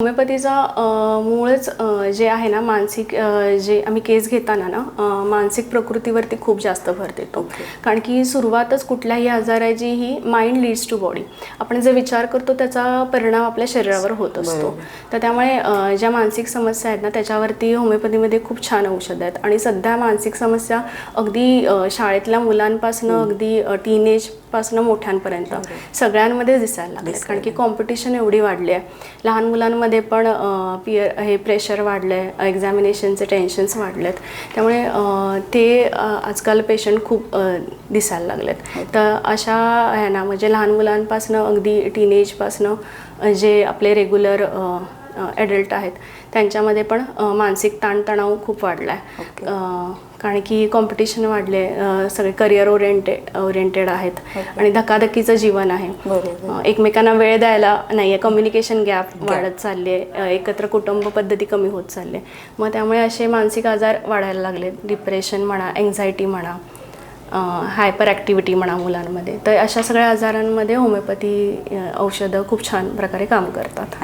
होमिओपॅथीचा मूळच जे आहे ना मानसिक जे आम्ही केस घेताना ना मानसिक प्रकृतीवरती खूप जास्त भर देतो. कारण की सुरुवातच कुठल्याही आजाराची ही माइंड लीड्स टू बॉडी. आपण जे विचार करतो त्याचा परिणाम आपल्या शरीरावर होत असतो. तर त्यामुळे ज्या मानसिक समस्या आहेत ना त्याच्यावरती होमिओपॅथीमध्ये खूप छान औषधं आहेत. आणि सध्या मानसिक समस्या अगदी शाळेतल्या मुलांपासून अगदी टीनेजपासून मोठ्यांपर्यंत सगळ्यांमध्ये दिसायला लागले. कारण की कॉम्पिटिशन एवढी वाढली आहे. लहान मुलांमध्ये पण हे प्रेशर वाढलं आहे, एक्झामिनेशनचे टेन्शन्स वाढलेत. त्यामुळे ते आजकाल पेशंट खूप दिसायला लागलेत. तर अशा ह्यांना म्हणजे लहान मुलांपासून अगदी टीनेजपासून जे आपले रेग्युलर ॲडल्ट आहेत त्यांच्यामध्ये पण मानसिक ताणतणाव खूप वाढला आहे. कारण की कॉम्पिटिशन वाढले, सगळे करिअर ओरिएंटेड आहेत आणि धकाधकीचं जीवन आहे. एकमेकांना वेळ द्यायला नाही आहे, कम्युनिकेशन गॅप वाढत चालले, एकत्र कुटुंब पद्धती कमी होत चालले. मग त्यामुळे असे मानसिक आजार वाढायला लागले. डिप्रेशन म्हणा, एन्झायटी म्हणा, हायपर ॲक्टिव्हिटी म्हणा मुलांमध्ये. तर अशा सगळ्या आजारांमध्ये होमिओपॅथी औषधं खूप छान प्रकारे काम करतात.